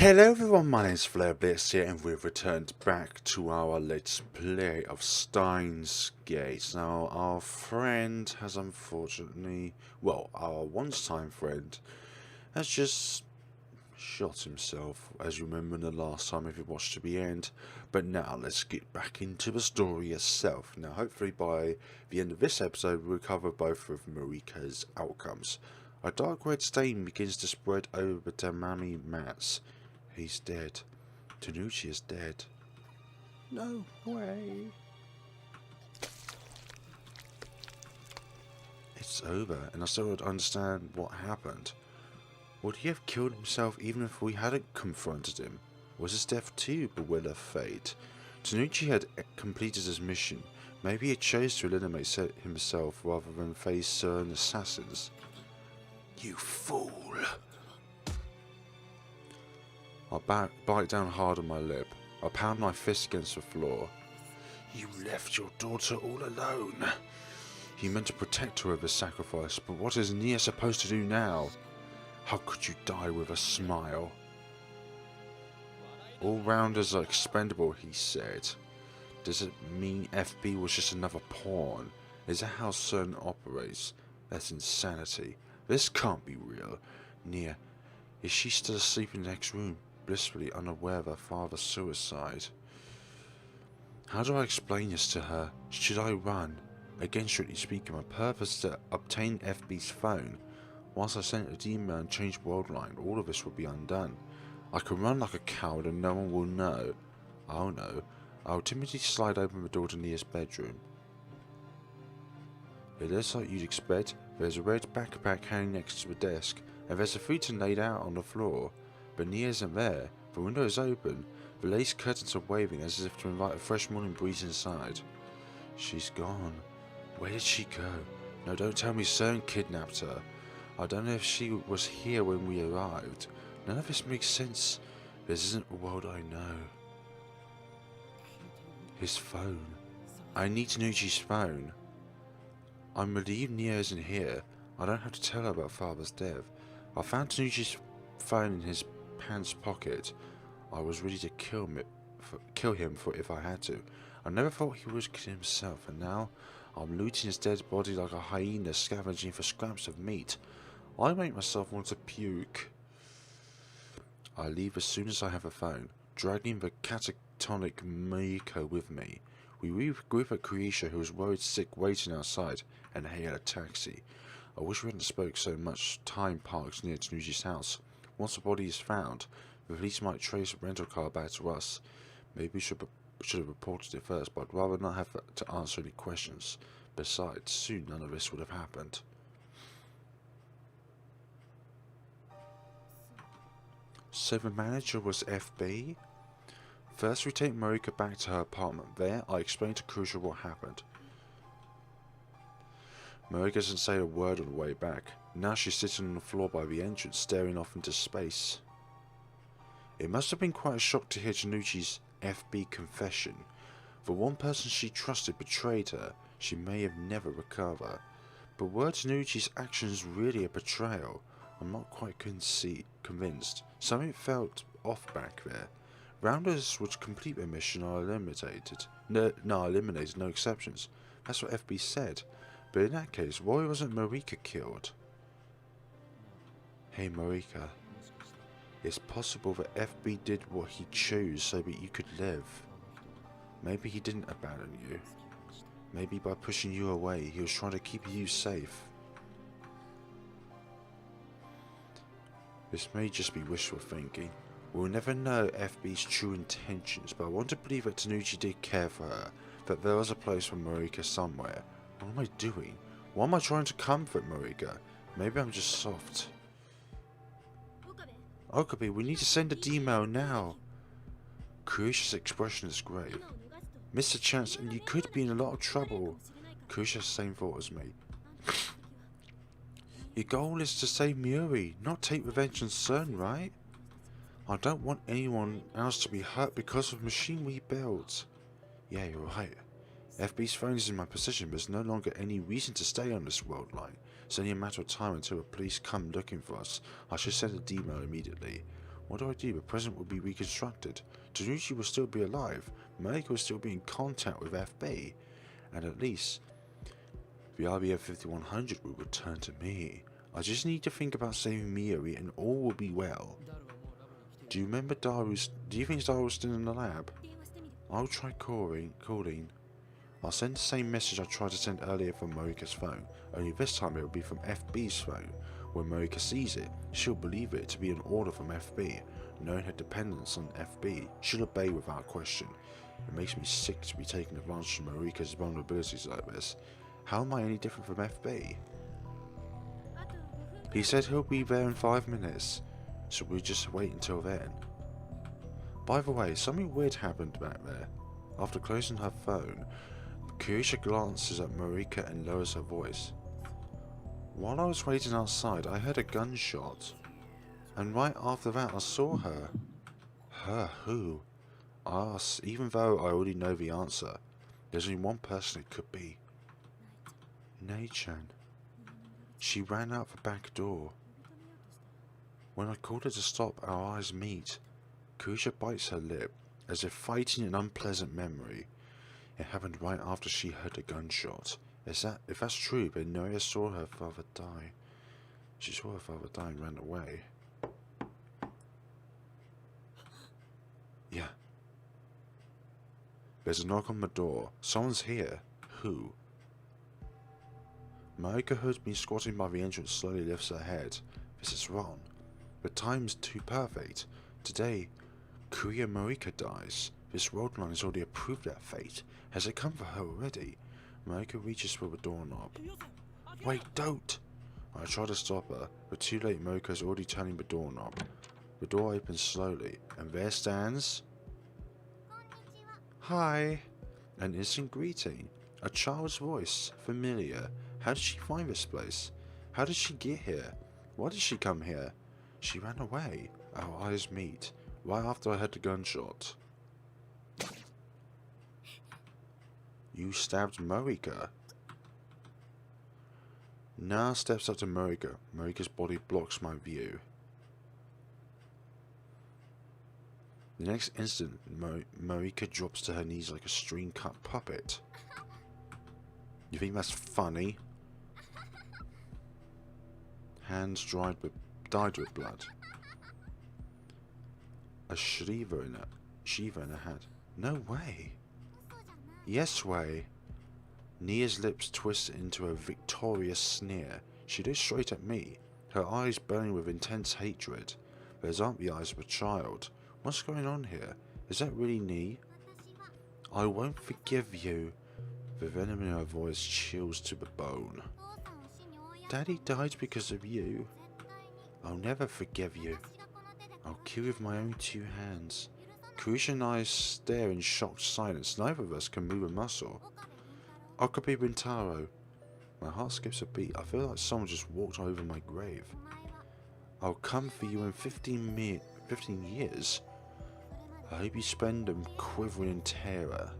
Hello everyone, my name is FlareBlitzed here, and we've returned back to our Let's Play of Steins Gate. Now, our friend has unfortunately, well, our once-time friend has just shot himself, as you remember in the last time if you watched to the end. But now, let's get back into the story itself. Now, hopefully by the end of this episode, we'll cover both of Moeka's outcomes. A dark red stain begins to spread over the Tamami mats. He's dead. Tanuchi is dead. No way. It's over, and I still don't understand what happened. Would he have killed himself even if we hadn't confronted him? Was his death too the will of fate? Tanuchi had completed his mission. Maybe he chose to eliminate himself rather than face certain assassins. You fool! I bite down hard on my lip. I pound my fist against the floor. You left your daughter all alone. He meant to protect her with his sacrifice, but what is Nia supposed to do now? How could you die with a smile? All rounders are expendable, he said. Does it mean FB was just another pawn? Is that how CERN operates? That's insanity. This can't be real. Nia, is she still asleep in the next room, blissfully unaware of her father's suicide? How do I explain this to her? Should I run? Again, strictly speaking, my purpose is to obtain FB's phone. Once I sent the email and changed worldline, all of this will be undone. I can run like a coward and no one will know. Oh no. I'll timidly slide open the door to Nia's bedroom. It looks like you'd expect. There's a red backpack hanging next to the desk, and there's a futon laid out on the floor. But Nia isn't there. The window is open. The lace curtains are waving as if to invite a fresh morning breeze inside. She's gone. Where did she go? No, don't tell me CERN kidnapped her. I don't know if she was here when we arrived. None of this makes sense. This isn't the world I know. His phone. I need Tanuchi's phone. I'm relieved Nia isn't here. I don't have to tell her about father's death. I found Tanuchi's phone in his pants pocket. I was ready to kill him if I had to. I never thought he would kill himself, and now I'm looting his dead body like a hyena scavenging for scraps of meat. I make myself want to puke. I leave as soon as I have a phone, dragging the catatonic Moeka with me. We regroup at Kreisha, who was worried sick waiting outside, and hail a taxi. I wish we hadn't spoke so much time parked near Tanuchi's house. Once the body is found, the police might trace a rental car back to us. Maybe we should have reported it first, but I'd rather not have to answer any questions. Besides, soon none of this would have happened. So the manager was FB? First we take Moeka back to her apartment. There, I explain to Kreisha what happened. Moeka doesn't say a word on the way back. Now she's sitting on the floor by the entrance, staring off into space. It must have been quite a shock to hear Tanuchi's FB confession. The one person she trusted betrayed her. She may have never recovered. But were Tanuchi's actions really a betrayal? I'm not quite convinced. Something felt off back there. Rounders which complete their mission are eliminated. No exceptions. That's what FB said. But in that case, why wasn't Moeka killed? Hey Moeka. It's possible that FB did what he chose so that you could live. Maybe he didn't abandon you. Maybe by pushing you away, he was trying to keep you safe. This may just be wishful thinking. We'll never know FB's true intentions, but I want to believe that Tanuchi did care for her, that there was a place for Moeka somewhere. What am I doing? Why am I trying to comfort Moeka? Maybe I'm just soft. Okabe, we need to send an email now. Kreisha's expression is grave. Missed a chance and you could be in a lot of trouble. Kreisha has the same thought as me. Your goal is to save Mayuri, not take revenge on CERN, right? I don't want anyone else to be hurt because of the machine we built. Yeah, you're right. FB's phone is in my possession, but there's no longer any reason to stay on this world line. It's only a matter of time until the police come looking for us. I should send an email immediately. What do I do? The present will be reconstructed. Tanuchi will still be alive. Moeka will still be in contact with FB. And at least, the RBF 5100 will return to me. I just need to think about saving Mayuri and all will be well. Do you remember Daru's... Do you think Daru's still in the lab? I'll try calling. I'll send the same message I tried to send earlier from Moeka's phone, only this time it will be from FB's phone. When Moeka sees it, she'll believe it to be an order from FB. Knowing her dependence on FB, she'll obey without question. It makes me sick to be taking advantage of Moeka's vulnerabilities like this. How am I any different from FB? He said he'll be there in 5 minutes, so we'll just wait until then. By the way, something weird happened back there. After closing her phone, Kurisha glances at Moeka and lowers her voice. While I was waiting outside, I heard a gunshot. And right after that, I saw her. Her who? I asked, even though I already know the answer. There's only one person it could be. Nei-chan. She ran out the back door. When I called her to stop, our eyes meet. Kurisha bites her lip, as if fighting an unpleasant memory. It happened right after she heard a gunshot. If that's true, then Noya saw her father die. She saw her father die and ran away. Yeah. There's a knock on the door. Someone's here. Who? Moeka, who's been squatting by the entrance, slowly lifts her head. This is wrong. The time's too perfect. Today, Kuya Moeka dies. This worldline has already approved that fate. Has it come for her already? Moeka reaches for the doorknob. Wait, don't! I try to stop her, but too late. Moeka is already turning the doorknob. The door opens slowly, and there stands... Hi! An instant greeting. A child's voice. Familiar. How did she find this place? How did she get here? Why did she come here? She ran away. Our eyes meet. Right after I heard the gunshot. You stabbed Moeka. Na steps up to Moeka. Moeka's body blocks my view. The next instant, Moeka drops to her knees like a string-cut puppet. You think that's funny? Hands dyed with blood. A Shiva in her hat. No way. Yes way. Nia's lips twist into a victorious sneer. She looks straight at me, her eyes burning with intense hatred. Those aren't the eyes of a child. What's going on here? Is that really Nia? I won't forgive you. The venom in her voice chills to the bone. Daddy died because of you. I'll never forgive you. I'll kill you with my own 2 hands. Kurisha and I stare in shocked silence. Neither of us can move a muscle. Okabe Rintarō. My heart skips a beat. I feel like someone just walked over my grave. I'll come for you in 15 years. I hope you spend them quivering in terror.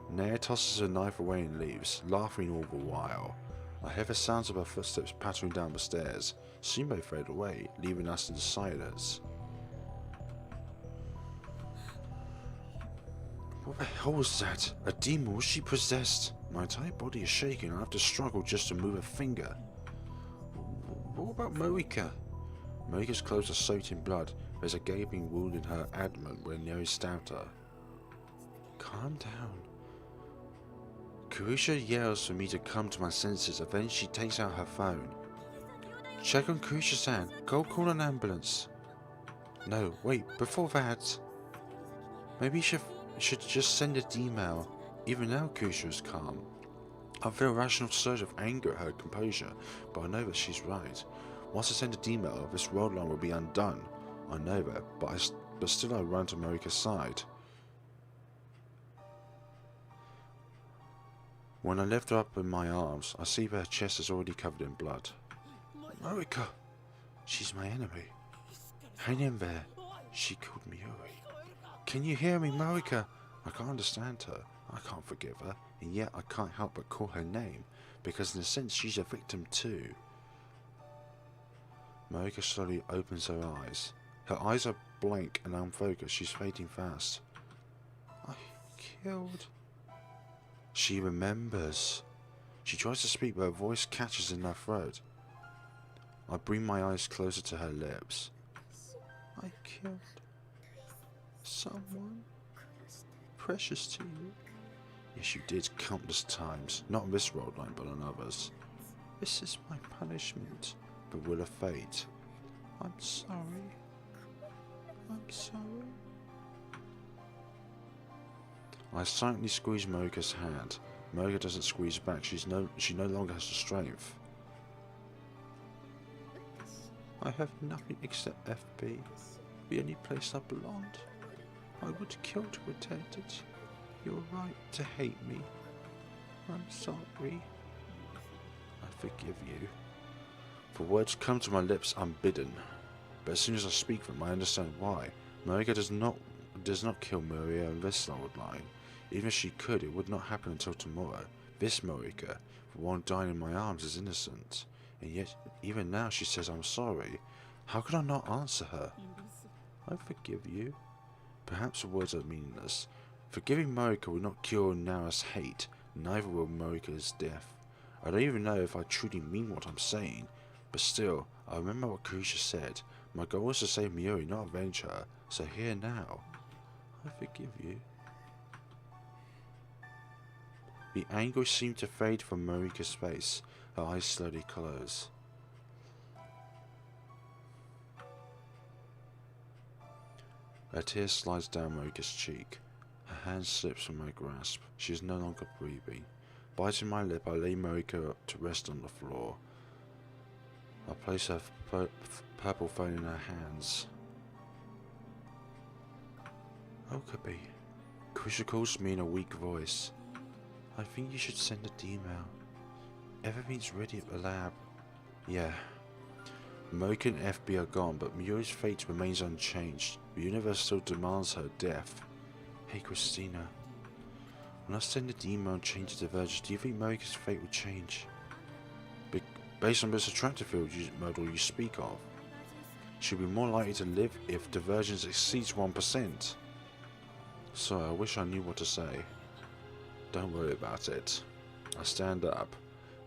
Nia tosses her knife away and leaves, laughing all the while. I hear the sounds of her footsteps pattering down the stairs. Soon they fade away, leaving us in silence. What the hell was that? A demon? Was she possessed? My entire body is shaking and I have to struggle just to move a finger. What about Moeka? Moeka's clothes are soaked in blood. There's a gaping wound in her abdomen where Neo stabbed her. Calm down. Kurisha yells for me to come to my senses, and then she takes out her phone. Check on Kurisha-san. Go call an ambulance. No, wait, before that. Maybe you should just send an email. Even now Kurisha is calm. I feel a rational surge of anger at her composure, but I know that she's right. Once I send an email, this worldline will be undone. I know that, but still I run to Moeka's side. When I lift her up in my arms, I see that her chest is already covered in blood. Moeka! She's my enemy. Hang in there. She killed Mayuri. Can you hear me, Moeka? I can't understand her. I can't forgive her, and yet I can't help but call her name, because in a sense she's a victim too. Moeka slowly opens her eyes. Her eyes are blank and unfocused. She's fading fast. I killed... She remembers. She tries to speak, but her voice catches in her throat. I bring my eyes closer to her lips. I killed... someone precious to you. Yes, you did countless times. Not on this worldline, but on others. This is my punishment, the will of fate. I'm sorry. I'm sorry. I silently squeeze Moeka's hand. Moeka doesn't squeeze back. She no longer has the strength. I have nothing except FB, the only place I belonged. I would kill to protect it. You're right to hate me. I'm sorry. I forgive you. For words come to my lips unbidden, but as soon as I speak them, I understand why. Moeka does not kill Maria in this worldline. Even if she could, it would not happen until tomorrow. This Moeka, the one dying in my arms, is innocent. And yet, even now she says I'm sorry. How could I not answer her? I forgive you. Perhaps the words are meaningless. Forgiving Moeka will not cure Nara's hate, neither will Moeka's death. I don't even know if I truly mean what I'm saying, but still, I remember what Kusha said. My goal is to save Mayuri, not avenge her, so here now. I forgive you. The anguish seemed to fade from Moeka's face. Her eyes slowly close. A tear slides down Moeka's cheek. Her hand slips from my grasp. She is no longer breathing. Biting my lip, I lay Moeka to rest on the floor. I place her purple phone in her hands. Okabe. Kusha calls me in a weak voice. I think you should send an email. Everything's ready at the lab. Yeah. Moeka and FB are gone, but Mayuri's fate remains unchanged. The universe still demands her death. Hey Christina. When I send an email and change the divergence, do you think Moeka's fate will change? Based on this attractive field model you speak of, she'll be more likely to live if divergence exceeds 1%. Sorry, I wish I knew what to say. Don't worry about it. I stand up.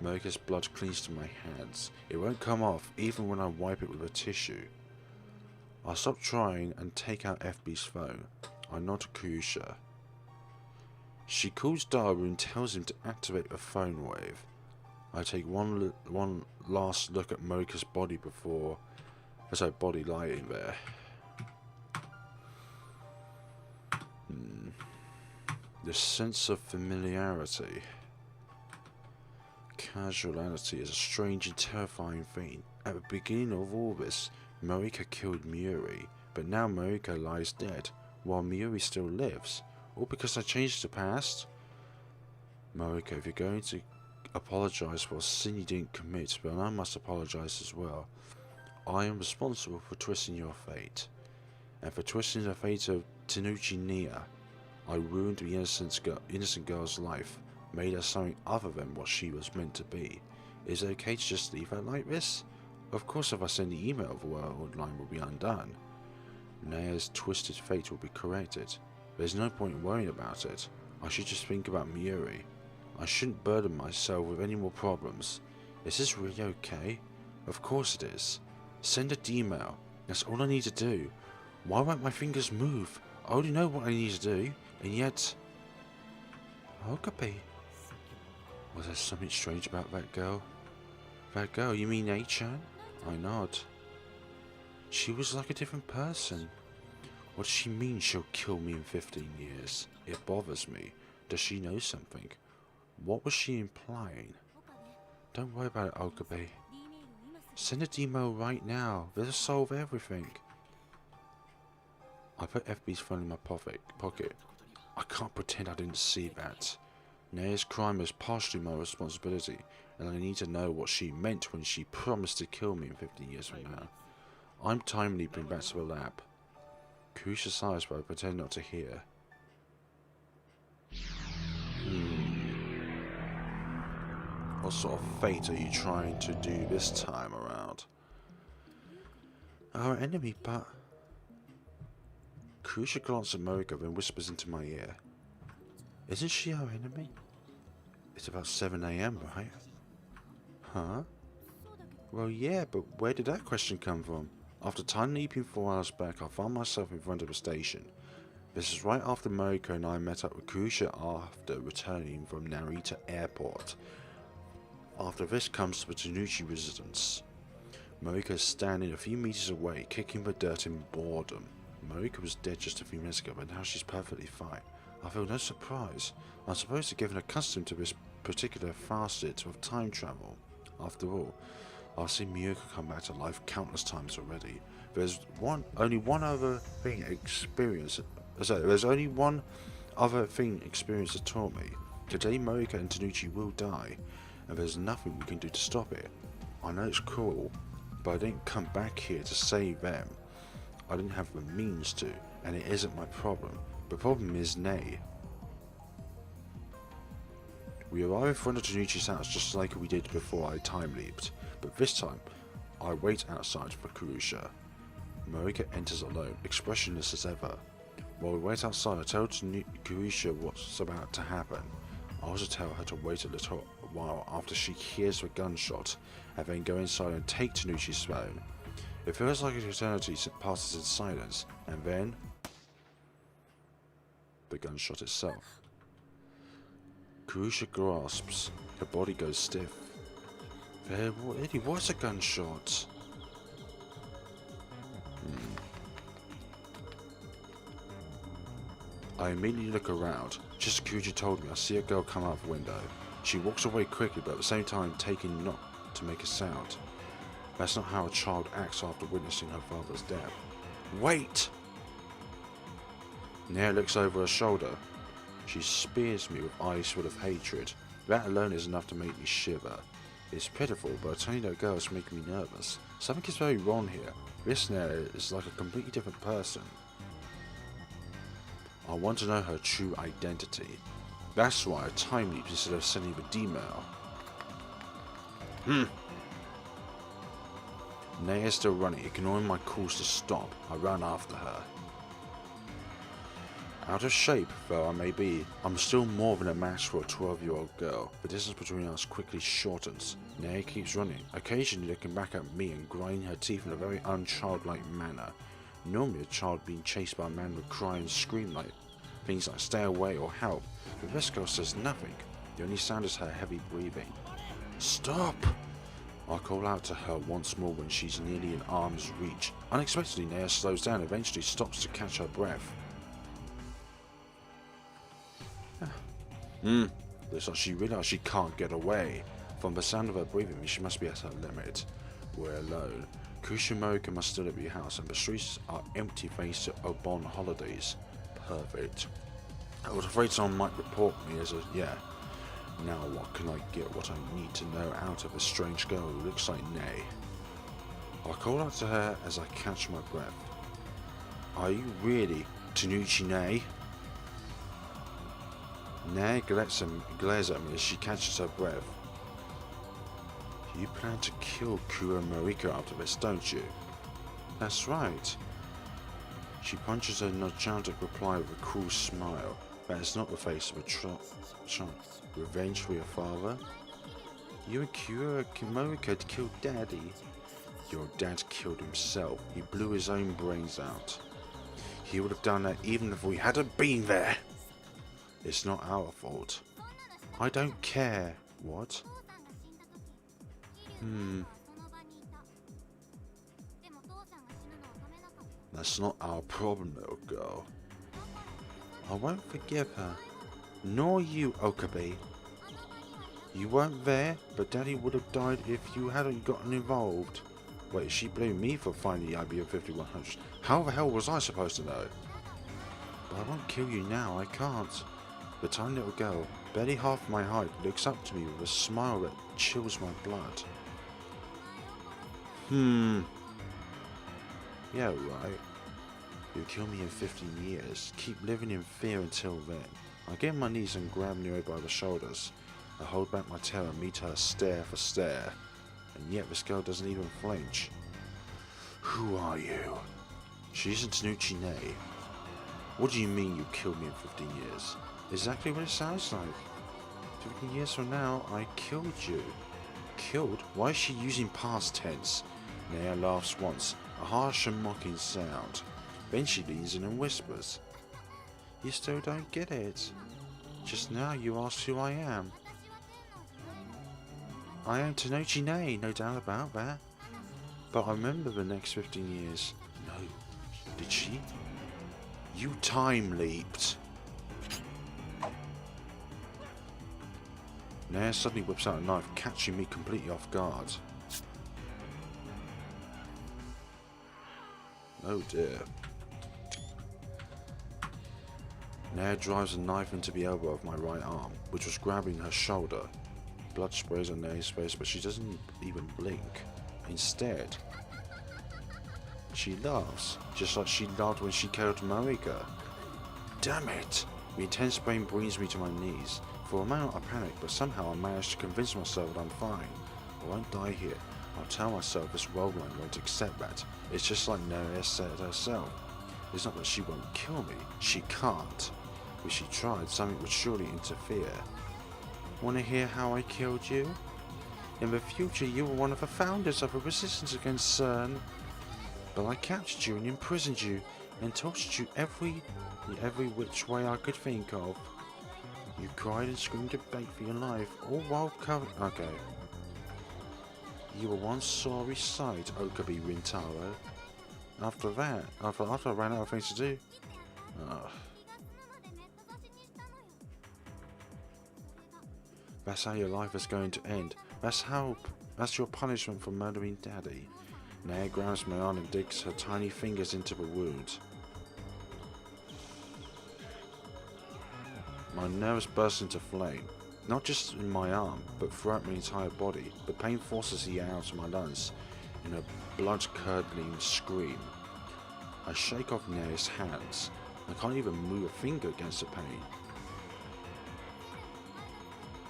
Moeka's blood clings to my hands. It won't come off even when I wipe it with a tissue. I stop trying and take out FB's phone. I nod to Kusha. She calls Daru and tells him to activate the phone wave. I take one last look at Moeka's body before there's her body lying there. The sense of familiarity. Causality is a strange and terrifying thing. At the beginning of all this, Moeka killed Mayuri, but now Moeka lies dead, while Mayuri still lives. All because I changed the past? Moeka, if you're going to apologize for a sin you didn't commit, then I must apologize as well. I am responsible for twisting your fate, and for twisting the fate of Tenuchi Nia. I ruined the innocent girl's life, made her something other than what she was meant to be. Is it okay to just leave her like this? Of course, if I send the email, the worldline will be undone. Nia's twisted fate will be corrected. There's no point in worrying about it. I should just think about Mayuri. I shouldn't burden myself with any more problems. Is this really okay? Of course it is. Send an email. That's all I need to do. Why won't my fingers move? I already know what I need to do, and yet... Okabe. Was there something strange about that girl? That girl, you mean A-chan? I nod. She was like a different person. What does she mean she'll kill me in 15 years? It bothers me. Does she know something? What was she implying? Don't worry about it, Okabe. Send an email right now. This'll solve everything. I put FB's phone in my pocket. I can't pretend I didn't see that. Naya's crime is partially my responsibility, and I need to know what she meant when she promised to kill me in 15 years from now. I'm time leaping back to the lab. Kusha sighs, but I pretend not to hear. What sort of fate are you trying to do this time around? our enemy, but... Kurusha glances at Moeka and whispers into my ear. Isn't she our enemy? It's about 7 AM, right? Huh? Well, yeah, but where did that question come from? After time leaping 4 hours back, I found myself in front of a station. This is right after Moeka and I met up with Kurusha after returning from Narita Airport. After this comes the Tanuchi residence. Moeka is standing a few meters away, kicking the dirt in boredom. Moeka was dead just a few minutes ago, but now she's perfectly fine. I feel no surprise. I'm supposed to get accustomed to this particular facet of time travel. After all, I've seen Moeka come back to life countless times already. There's only one other thing experience that taught me. Today Moeka and Tanuchi will die, and there's nothing we can do to stop it. I know it's cruel, but I didn't come back here to save them. I didn't have the means to, and it isn't my problem. The problem is Nei. We arrive in front of Tanuchi's house just like we did before I time leaped, but this time, I wait outside for Kurusha. Moeka enters alone, expressionless as ever. While we wait outside, I tell Kurusha what's about to happen. I also tell her to wait a little while after she hears the gunshot, and then go inside and take Tanuchi's phone. It feels like an eternity passes in silence, and then... the gunshot itself. Kurusha grasps, her body goes stiff. There really was a gunshot. I immediately look around. Just as Kurusha told me, I see a girl come out the window. She walks away quickly, but at the same time taking not to make a sound. That's not how a child acts after witnessing her father's death. Wait! Nia looks over her shoulder. She spears me with eyes full of hatred. That alone is enough to make me shiver. It's pitiful, but a tiny little girl is making me nervous. Something is very wrong here. This Nia is like a completely different person. I want to know her true identity. That's why I time leaped instead of sending the D-mail. Nia is still running, ignoring my calls to stop. I ran after her. Out of shape though I may be, I'm still more than a match for a 12-year-old girl. The distance between us quickly shortens. Nia keeps running, occasionally looking back at me and grinding her teeth in a very unchildlike manner. Normally a child being chased by a man would cry and scream like things like stay away or help, but this girl says nothing. The only sound is her heavy breathing. Stop! I call out to her once more when she's nearly in arm's reach. Unexpectedly Nia slows down and eventually stops to catch her breath. Looks like she realized she can't get away. From the sound of her breathing, she must be at her limit. We're alone. Kurusha and Moeka must still be at the house, and the streets are empty thanks to Obon holidays. Perfect. I was afraid someone might report me as a Now what can I get what I need to know out of a strange girl who looks like Nei? I call out to her as I catch my breath. Are you really Tanuchi Nei? Nia glares at me as she catches her breath. You plan to kill Kura and Moeka after this, don't you? That's right. She punches her Najantic reply with a cruel smile. That is not the face of a child. Revenge for your father? You and Kura and Moeka killed Daddy. Your dad killed himself. He blew his own brains out. He would have done that even if we hadn't been there. It's not our fault. I don't care. What? That's not our problem, little girl. I won't forgive her. Nor you, Okabe. You weren't there, but Daddy would have died if you hadn't gotten involved. Wait, she blamed me for finding the IBM 5100. How the hell was I supposed to know? But I won't kill you now, I can't. The tiny little girl, barely half my height, looks up to me with a smile that chills my blood. Yeah, right. You'll kill me in 15 years. Keep living in fear until then. I get on my knees and grab Neo by the shoulders. I hold back my tail and meet her stare for stare. And yet this girl doesn't even flinch. Who are you? She isn't Tanuchi Nei. What do you mean you killed me in 15 years? Exactly what it sounds like. 15 years from now, I killed you. Killed? Why is she using past tense? Nea laughs once, a harsh and mocking sound. Then she leans in and whispers. You still don't get it. Just now you asked who I am. I am Tanuchi Nei, no doubt about that. But I remember the next 15 years. No. Did she? You time leaped. Nea suddenly whips out a knife, catching me completely off guard. Oh dear. Nea drives a knife into the elbow of my right arm, which was grabbing her shoulder. Blood sprays on Nea's face, but she doesn't even blink. Instead, she laughs, just like she laughed when she killed Moeka. Damn it! The intense pain brings me to my knees. For a moment I panic, but somehow I manage to convince myself that I'm fine. I won't die here. I'll tell myself this worldline won't accept that. It's just like Nea said herself. It's not that she won't kill me. She can't. If she tried, something would surely interfere. Want to hear how I killed you? In the future, you were one of the founders of a resistance against CERN. But I captured you and imprisoned you, and tortured you every which way I could think of. You cried and screamed and begged for your life, all while covered. Okay. You were one sorry sight, Okabe Rintarō. After that, after I ran out of things to do. That's how your life is going to end. That's your punishment for murdering Daddy. Nea grabs my arm and digs her tiny fingers into the wound. My nerves burst into flame, not just in my arm, but throughout my entire body. The pain forces the air out of my lungs in a blood-curdling scream. I shake off Nea's hands. I can't even move a finger against the pain.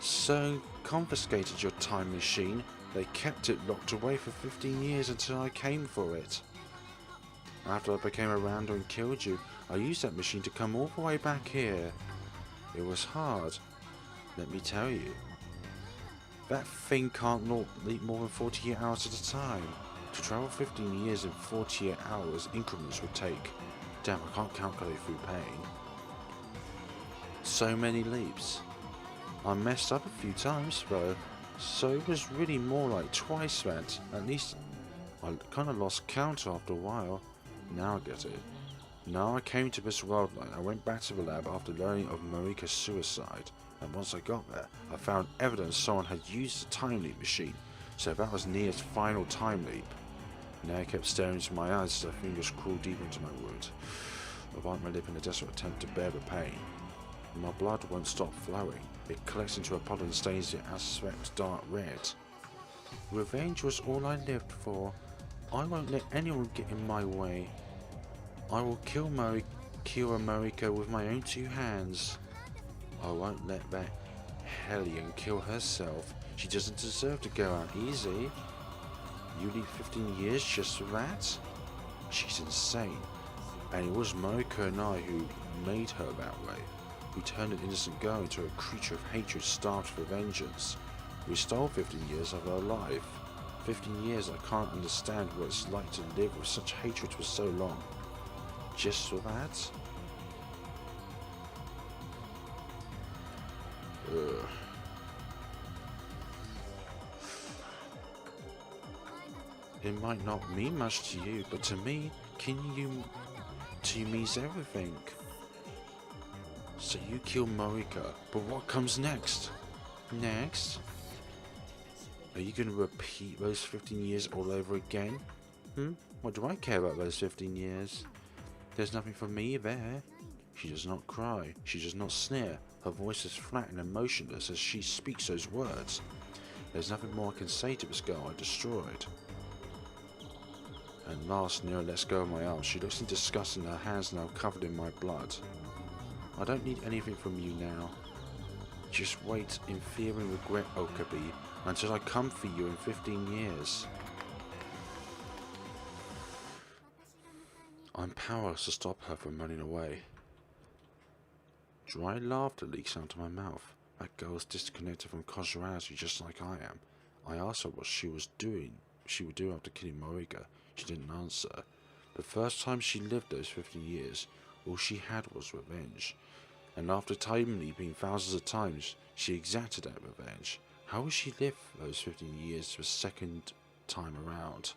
CERN confiscated your time machine. They kept it locked away for 15 years until I came for it. After I became a rounder and killed you, I used that machine to come all the way back here. It was hard, let me tell you. That thing can't leap more than 48 hours at a time. To travel 15 years in 48 hours increments would take. Damn, I can't calculate through pain. So many leaps. I messed up a few times though, so it was really more like twice that. At least I kind of lost count after a while. Now I get it. Now I came to this worldline. I went back to the lab after learning of Moeka's suicide, and once I got there, I found evidence someone had used the time leap machine, so that was Nea's final time leap. Nea kept staring into my eyes as her fingers crawled deeper into my wound. I bite my lip in a desperate attempt to bear the pain. My blood won't stop flowing. It collects into a puddle and stains the aspect dark red. Revenge was all I lived for. I won't let anyone get in my way. I will kill Moeka with my own two hands. I won't let that hellion kill herself. She doesn't deserve to go out easy. You need 15 years just for that? She's insane. And it was Moeka and I who made her that way. We turned an innocent girl into a creature of hatred starved for vengeance. We stole 15 years of her life. 15 years I can't understand what it's like to live with such hatred for so long. Just for that? Ugh. It might not mean much to you, but to me, to you means everything. So you kill Moeka, but what comes next? Next? Are you going to repeat those 15 years all over again? What do I care about those 15 years? There's nothing for me there. She does not cry. She does not sneer. Her voice is flat and emotionless as she speaks those words. There's nothing more I can say to this girl I destroyed. And last, Nea lets go of my arm. She looks in disgust and her hands now covered in my blood. I don't need anything from you now. Just wait in fear and regret, Okabe, until I come for you in 15 years. I'm powerless to stop her from running away. Dry laughter leaks out of my mouth. That girl's disconnected from causality just like I am. I asked her what she would do after killing Moeka. She didn't answer. The first time she lived those 15 years, all she had was revenge. And after time leaping thousands of times, she exacted that revenge. How will she live those 15 years the second time around?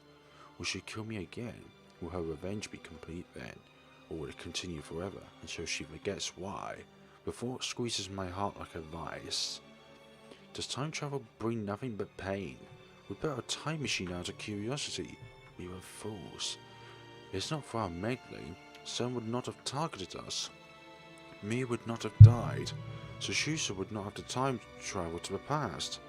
Will she kill me again? Will her revenge be complete then? Or will it continue forever until she forgets why? The thought squeezes my heart like a vice. Does time travel bring nothing but pain? We built a time machine out of curiosity. We were fools. It's not for our meddling. Sun would not have targeted us. Mia would not have died. So Shusa would not have to time travel to the past.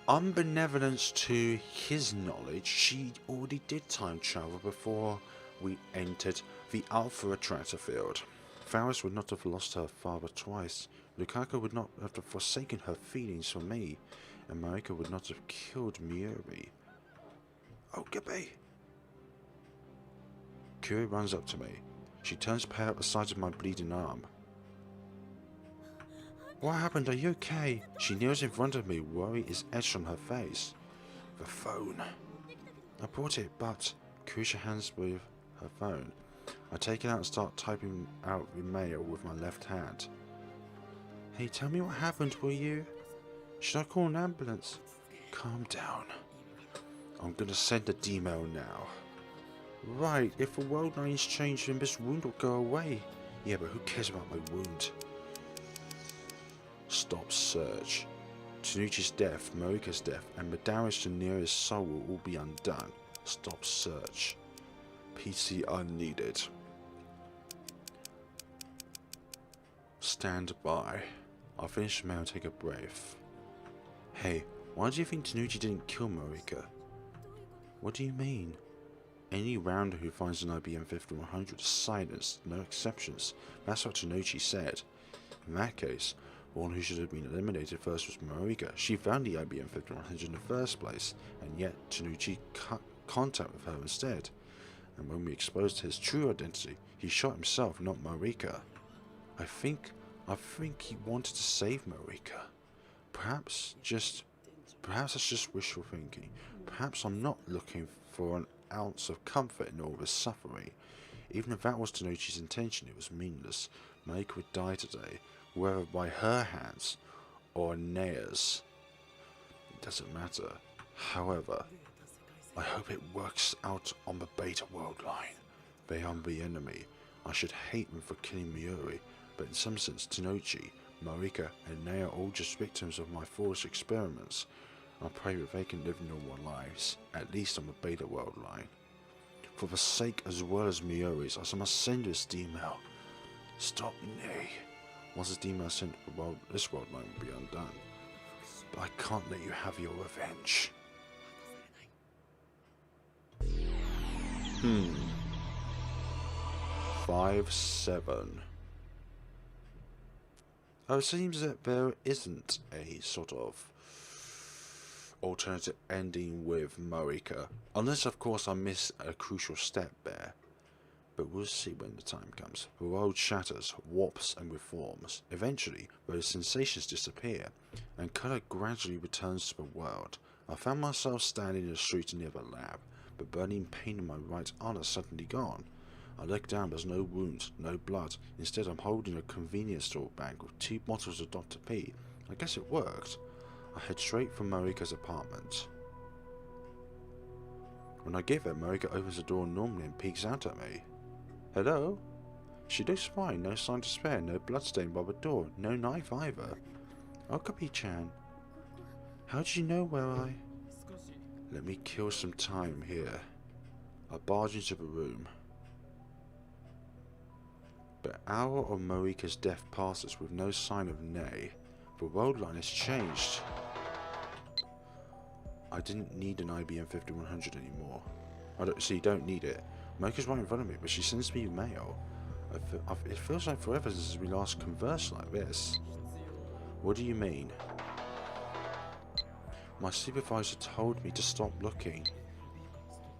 Unbenevolence to his knowledge, she already did time travel before we entered the Alpha Attractor field. Faris would not have lost her father twice. Lukaku would not have forsaken her feelings for me. And Moeka would not have killed Mayuri. Okabe! Kuri runs up to me. She turns pale at the sight of my bleeding arm. What happened? Are you okay? She kneels in front of me, worry is etched on her face. The phone. I brought it, but Kurisha hands with her phone. I take it out and start typing out the mail with my left hand. Hey, tell me what happened, will you? Should I call an ambulance? Calm down. I'm gonna send a D-mail now. Right, if the world line's changed, then this wound will go away. Yeah, but who cares about my wound? Stop search. Tanuchi's death, Moeka's death, and the damage to Nira's soul will all be undone. Stop search. PC unneeded. Stand by. I'll finish the mail and take a breath. Hey, why do you think Tanuchi didn't kill Moeka? What do you mean? Any rounder who finds an IBM 5100 is silenced, no exceptions. That's what Tanuchi said. In that case, the one who should have been eliminated first was Moeka. She found the IBM 5100 in the first place, and yet Tanuchi cut contact with her instead. And when we exposed his true identity, he shot himself, not Moeka. I think he wanted to save Moeka. Perhaps that's just wishful thinking. Perhaps I'm not looking for an ounce of comfort in all this suffering. Even if that was Tanuchi's intention, it was meaningless. Moeka would die today, whether by her hands or Nea's. It doesn't matter. However, I hope it works out on the Beta world line. They are the enemy. I should hate them for killing Mayuri, but in some sense Tanuchi, Moeka and Nea are all just victims of my foolish experiments. I pray that they can live normal lives, at least on the Beta world line. For the sake as well as Mayuri's, I must send this email. Stop me. Once this email is sent to the world, this world line will be undone. But I can't let you have your revenge. 5-7. Oh, it seems that there isn't a sort of alternative ending with Moeka. Unless, of course, I miss a crucial step there. But we'll see when the time comes. The world shatters, warps and reforms. Eventually, those sensations disappear, and colour gradually returns to the world. I found myself standing in the street near the lab. The burning pain in my right arm is suddenly gone. I look down, there's no wound, no blood. Instead, I'm holding a convenience store bag with 2 bottles of Dr. P. I guess it worked. I head straight for Moeka's apartment. When I get there, Moeka opens the door normally and peeks out at me. Hello? She looks fine, no sign to spare, no bloodstain by the door, no knife either. Okabe-chan, how did you know where I... Let me kill some time here. I barge into the room. The hour of Moeka's death passes with no sign of Nay. The world line has changed. I didn't need an IBM 5100 anymore. You don't need it. Moeka's right in front of me, but she sends me mail. It feels like forever since we last conversed like this. What do you mean? My supervisor told me to stop looking.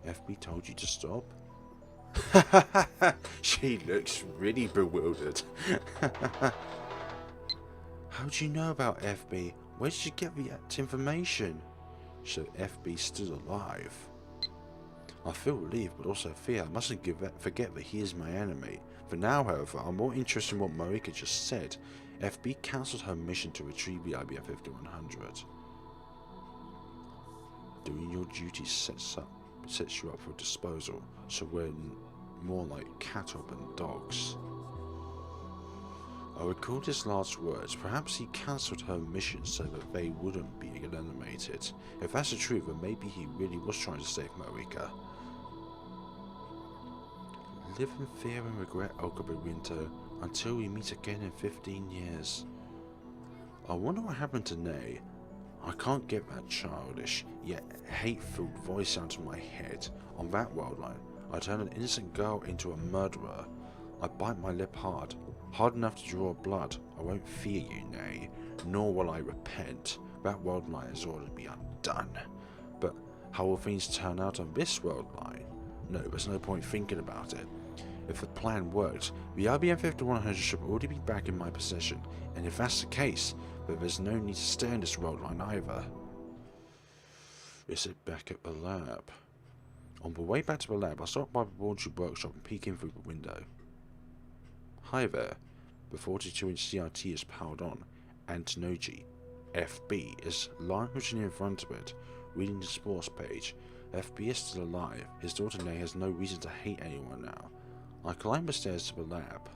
FB told you to stop? She looks really bewildered. How do you know about FB? Where did you get that information? So FB's still alive. I feel relieved, but also fear. I mustn't forget that he is my enemy. For now, however, I'm more interested in what Moeka just said. FB cancelled her mission to retrieve the IBM 5100. Doing your duty sets you up for disposal, so we're more like cattle than dogs. I recalled his last words. Perhaps he cancelled her mission so that they wouldn't be eliminated. If that's the truth, then maybe he really was trying to save Moeka. Live in fear and regret, Okabe Rinto, until we meet again in 15 years. I wonder what happened to Nei. I can't get that childish, yet hate-filled voice out of my head. On that worldline, I turn an innocent girl into a murderer. I bite my lip hard enough to draw blood. I won't fear you, Nei, nor will I repent. That worldline is ordered to be undone. But how will things turn out on this worldline? No, there's no point thinking about it. If the plan worked, the IBM 5100 should already be back in my possession, and if that's the case, then there's no need to stay in this worldline either. Is it back at the lab? On the way back to the lab, I stopped by the laundry workshop and peeked in through the window. Hi there. The 42-inch CRT is powered on, and Tanoji, FB, is lounging in front of it, reading the sports page. FB is still alive. His daughter Nei has no reason to hate anyone now. I climb the stairs to the lab.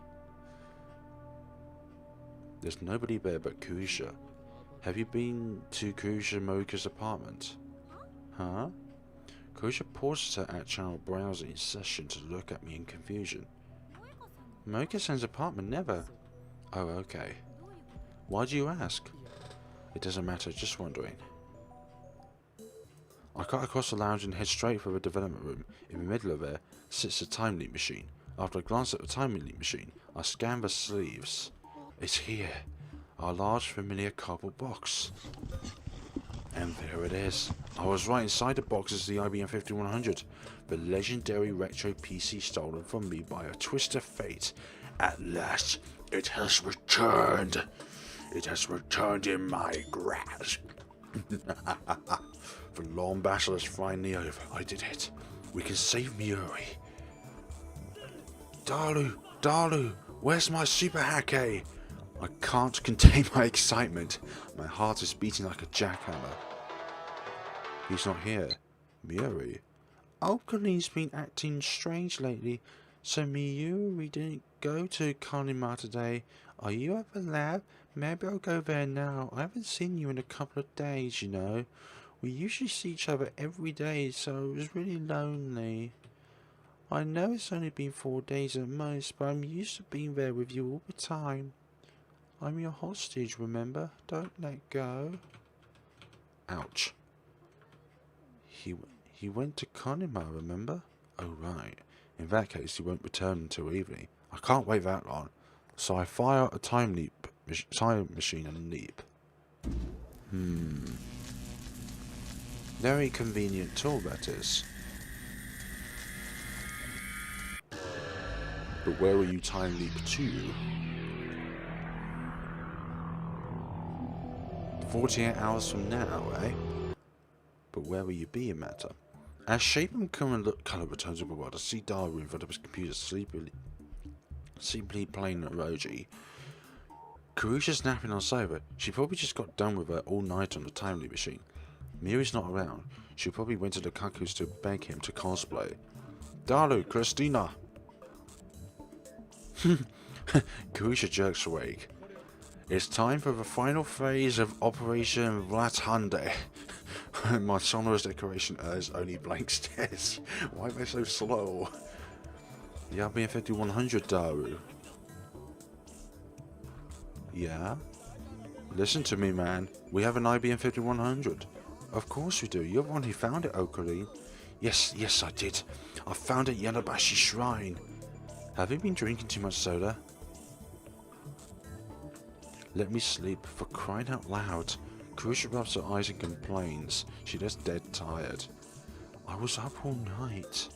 There's nobody there but Kuisha. Have you been to Kuisha Moeka's apartment? Huh? Kuisha pauses her at-channel browsing session to look at me in confusion. Moeka-san's apartment? Never. Oh, okay. Why do you ask? It doesn't matter, just wondering. I cut across the lounge and head straight for the development room. In the middle of there sits the time leap machine. After I glance at the time leap machine, I scan the sleeves. It's here. Our large familiar cardboard box. And there it is. I was right, inside the box is the IBM 5100, the legendary retro PC stolen from me by a twist of fate. At last, it has returned. It has returned in my grasp. The long battle is finally over. I did it. We can save Mayuri. Daru, where's my super hake? I can't contain my excitement. My heart is beating like a jackhammer. He's not here. Mayuri? Okabe's been acting strange lately, so Mayuri didn't go to Konima today. Are you at the lab? Maybe I'll go there now. I haven't seen you in a couple of days, you know. We usually see each other every day, so it was really lonely. I know it's only been 4 days at most, but I'm used to being there with you all the time. I'm your hostage, remember? Don't let go. Ouch. He went to Konima, remember? Oh, right. In that case, he won't return until evening. I can't wait that long. So I fire a time machine and leap. Very convenient tool, that is. But where will you time leap to? 48 hours from now, eh? But where will you be, in matter? As shape and colour returns to the world, I see Daru in front of his computer sleepily playing emoji. Kuisha's napping on sofa. She probably just got done with her all night on the time leap machine. Miri's not around. She probably went to the Kaku's to beg him to cosplay. Daru, Christina! Kuisha jerks awake. It's time for the final phase of Operation Vlathunde. My sonorous decoration is only blank stares. Why are they so slow? The IBM 5100, Daru. Yeah? Listen to me, man. We have an IBM 5100. Of course we do. You're the one who found it, Okabe. Yes, I did. I found it at Yanabashi Shrine. Have you been drinking too much soda? Let me sleep, for crying out loud. Kuisha rubs her eyes and complains. She looks dead tired. I was up all night.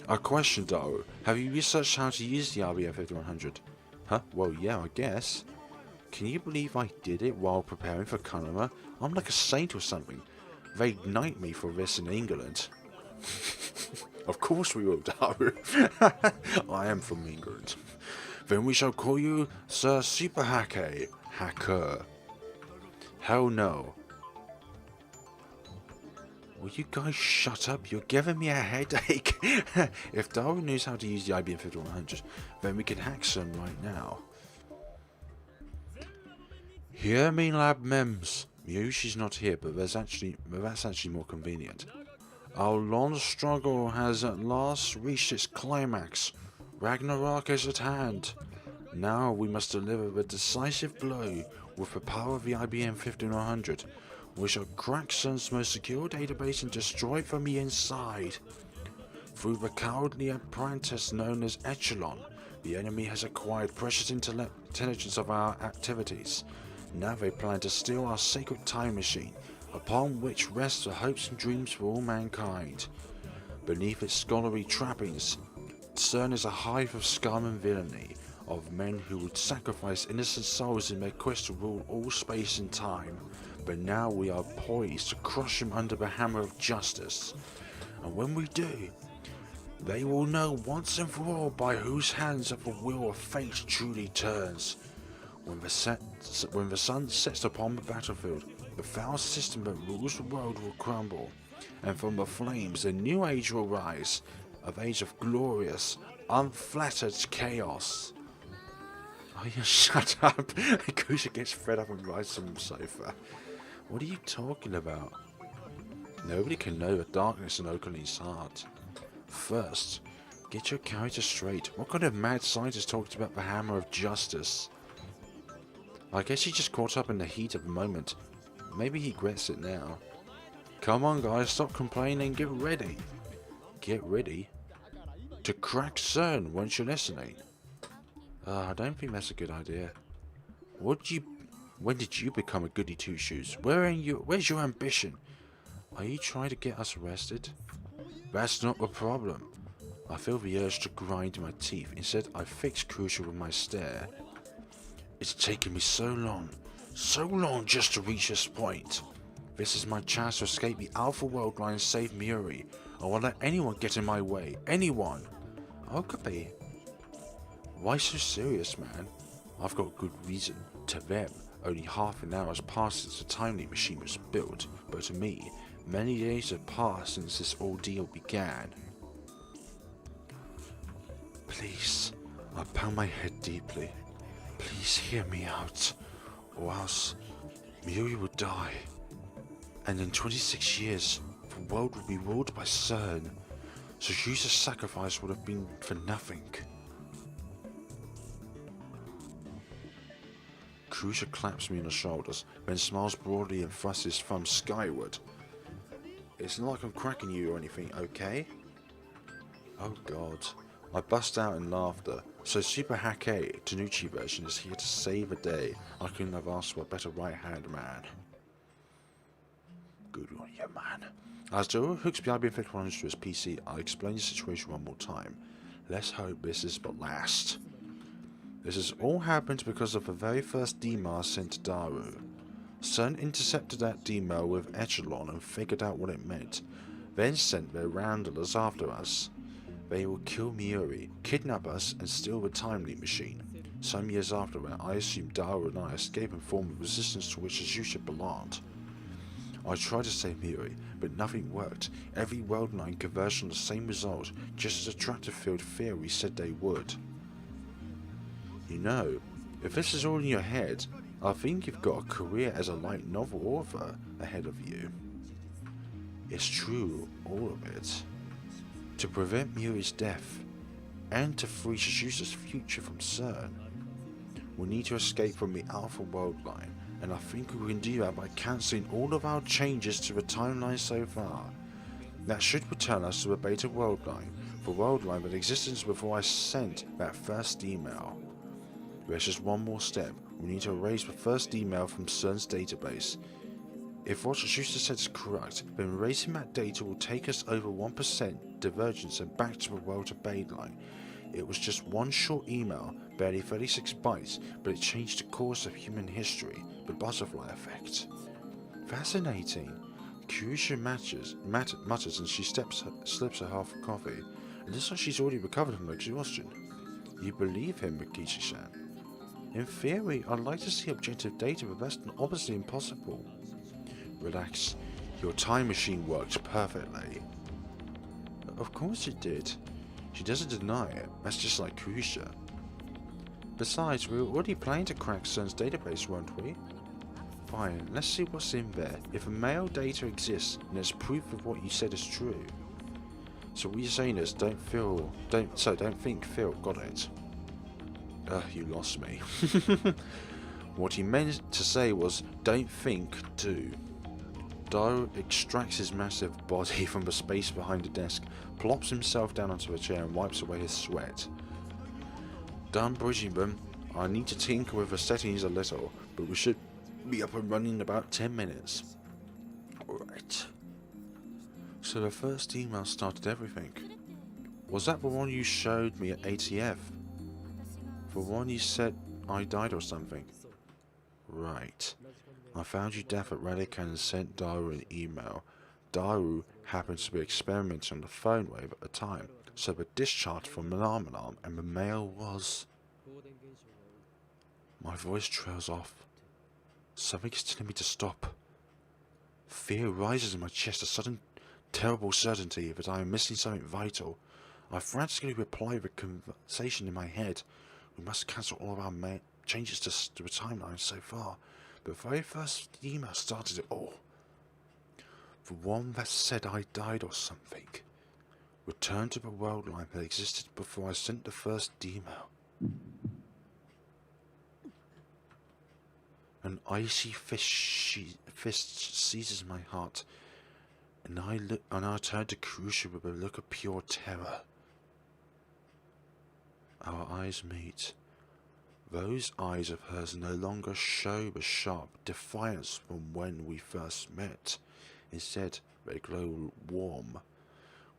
A question, Daru. Have you researched how to use the RBF 5100? Huh? Well, yeah, I guess. Can you believe I did it while preparing for Kanama? I'm like a saint or something. They'd knight me for this in England. Of course we will, Daru. I am from England. Then we shall call you Sir Super Hacker. Hell no. Will you guys shut up? You're giving me a headache. If Darwin knows how to use the IBM 5100, then we can hack some right now. Hear me, lab mems. Miyushi's not here, but that's actually more convenient. Our long struggle has at last reached its climax. Ragnarok is at hand. Now we must deliver a decisive blow with the power of the IBM 5100. We shall crack CERN's most secure database and destroy it from the inside. Through the cowardly apprentice known as Echelon, the enemy has acquired precious intelligence of our activities. Now they plan to steal our sacred time machine, upon which rest the hopes and dreams for all mankind. Beneath its scholarly trappings, CERN is a hive of scum and villainy, of men who would sacrifice innocent souls in their quest to rule all space and time. But now we are poised to crush them under the hammer of justice. And when we do, they will know once and for all by whose hands the wheel of fate truly turns. When the sun sets upon the battlefield, the foul system that rules the world will crumble, and from the flames a new age will rise, an age of glorious, unflattered chaos. Oh, you shut up! Kusha gets fed up and rises from the sofa. What are you talking about? Nobody can know the darkness in Okabe's heart. First, get your character straight. What kind of mad scientist talks about the hammer of justice? I guess he just caught up in the heat of the moment. Maybe he regrets it now. Come on guys, stop complaining, get ready. Get ready? To crack CERN once you're listening. I don't think that's a good idea. When did you become a goody two-shoes? Where's your ambition? Are you trying to get us arrested? That's not the problem. I feel the urge to grind my teeth. Instead, I fix Crucial with my stare. It's taken me so long just to reach this point. This is my chance to escape the Alpha Worldline and save Mayuri. I won't let anyone get in my way. Anyone! Okabe. Why so serious, man? I've got good reason. To them, only half an hour has passed since the timely machine was built, but to me, many days have passed since this ordeal began. Please, I pound my head deeply. Please hear me out, or else Mayuri will die. And in 26 years, the world will be ruled by CERN, so Yusa's sacrifice would have been for nothing. Crucia claps me on the shoulders, then smiles broadly and thrusts his thumb skyward. It's not like I'm cracking you or anything, okay? Oh god. I bust out in laughter. So Super Hake, Tanuchi version, is here to save the day. I couldn't have asked for a better right hand man. Good on you, man. As Daru hooks the IBM 5100 to his PC, I'll explain the situation one more time. Let's hope this is the last. This has all happened because of the very first DMAR sent to Daru. CERN intercepted that DMAR with Echelon and figured out what it meant, then sent their rounders after us. They will kill Mayuri, kidnap us, and steal the timely machine. Some years after that, I assumed Daru and I escaped and formed a resistance to which Azusa belonged. I tried to save Mayuri, but nothing worked. Every worldline converged on the same result, just as attractive field theory said they would. You know, if this is all in your head, I think you've got a career as a light novel author ahead of you. It's true, all of it. To prevent Mayuri's death, and to free Azusa's future from CERN, we need to escape from the Alpha Worldline, and I think we can do that by cancelling all of our changes to the timeline so far. That should return us to the Beta Worldline, the worldline that existed before I sent that first email. There's just one more step. We need to erase the first email from CERN's database. If what Shusa said is correct, then erasing that data will take us over 1% divergence and back to the world of baseline. It was just one short email, barely 36 bytes, but it changed the course of human history, the butterfly effect. Fascinating. Kyusha mutters and she slips her half a coffee. It looks like she's already recovered from exhaustion. You believe him, Rikishi-san? In theory, I'd like to see objective data, but that's obviously impossible. Relax. Your time machine worked perfectly. Of course it did. She doesn't deny it. That's just like Kyusha. Besides, we were already planning to crack CERN's database, weren't we? Fine, let's see what's in there. If a mail data exists, then it's proof of what you said is true. So what you're saying is, don't think Phil got it. You lost me. What he meant to say was, don't think, do. Daru extracts his massive body from the space behind the desk, plops himself down onto a chair and wipes away his sweat. Done bridging them. I need to tinker with the settings a little, but we should be up and running in about 10 minutes. Alright. So the first email started everything. Was that the one you showed me at ATF? The one you said I died or something? Right. I found you deaf at Radican and sent Daru an email. Daru happened to be experimenting on the phone wave at the time, so the discharge from an alarm and the mail was... My voice trails off. Something is telling me to stop. Fear rises in my chest, a sudden, terrible certainty that I am missing something vital. I frantically reply the conversation in my head. We must cancel all of our changes to the timeline so far. The very first email started it all. The one that said I died or something. Return to the world line that existed before I sent the first email. An icy fist seizes my heart, and I turn to Kyusha with a look of pure terror. Our eyes meet. Those eyes of hers no longer show the sharp defiance from when we first met. Instead, they glow warm,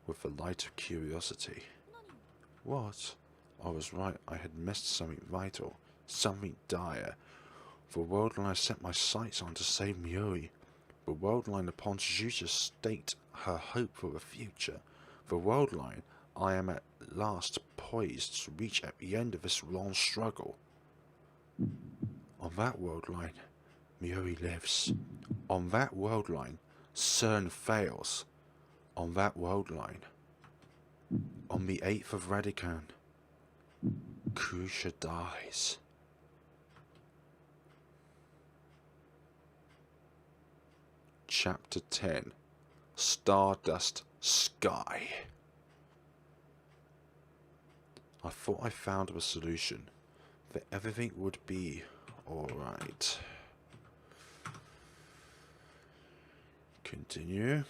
with the light of curiosity. What? I was right, I had missed something vital, something dire. The world line I set my sights on to save Mayuri. The world line upon Suzuka staked her hope for the future. The world line I am at last poised to reach at the end of this long struggle. On that world line, Mayuri lives. On that world line, CERN fails. On that world line, on the 8th of Radican, Kyusha dies. Chapter 10. Stardust Sky. I thought I found a solution, that everything would be alright. Continue.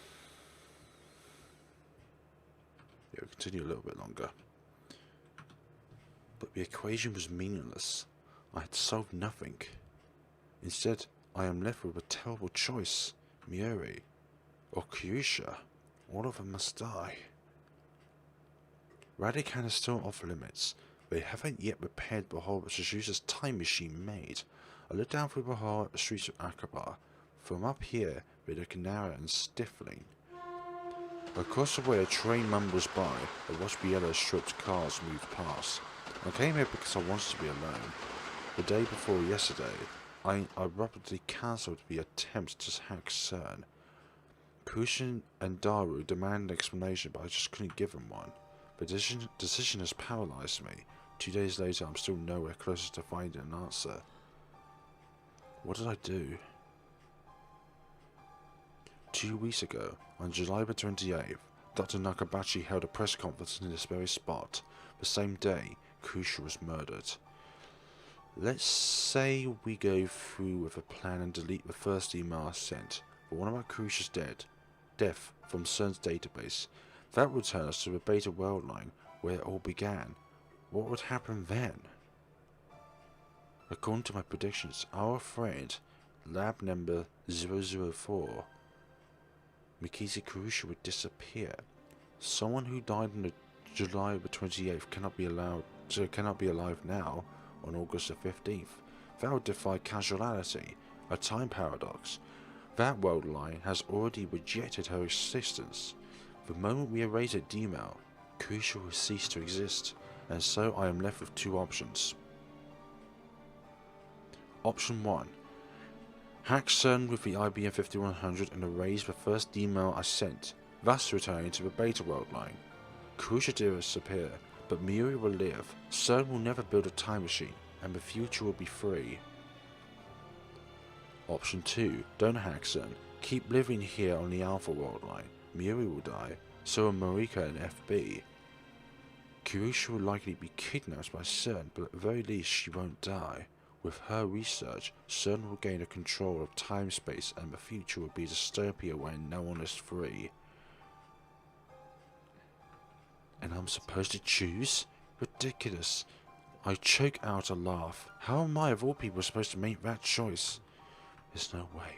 Yeah, we'll continue a little bit longer. But the equation was meaningless. I had solved nothing. Instead, I am left with a terrible choice. Mayuri or Kyusha. All of them must die. Radican is still off limits. They haven't yet repaired the hole that Suzuka's time machine made. I look down through the hole at the streets of Akaba. From up here, they look narrow and stifling. Across the way, a train mumbles by. I watch the yellow stripped cars move past. I came here because I wanted to be alone. The day before yesterday, I abruptly cancelled the attempt to hack CERN. Kyusha and Daru demanded an explanation, but I just couldn't give them one. The decision has paralysed me. 2 days later, I'm still nowhere closer to finding an answer. What did I do? 2 weeks ago, on July the 28th, Dr. Nakabachi held a press conference in this very spot. The same day, Kyusha was murdered. Let's say we go through with a plan and delete the first email I sent, but what about Kyusha's death from CERN's database? That would turn us to the beta world line, where it all began. What would happen then? According to my predictions, our friend, lab number 004, Mikisa Kurusha would disappear. Someone who died on July the 28th cannot be alive now on August the 15th. That would defy causality, a time paradox. That world line has already rejected her existence. The moment we erase a D-mail, Kurusha will cease to exist, and so I am left with two options. Option 1. Hack CERN with the IBM 5100 and erase the first email I sent, thus returning to the beta world line. Kurusha will disappear, but Mayuri will live. CERN will never build a time machine, and the future will be free. Option 2. Don't hack CERN. Keep living here on the Alpha world line. Mayuri will die, so will Moeka and FB. Kurusha will likely be kidnapped by CERN, but at the very least she won't die. With her research, CERN will gain a control of time-space and the future will be a dystopia where no one is free. And I'm supposed to choose? Ridiculous. I choke out a laugh. How am I of all people supposed to make that choice? There's no way.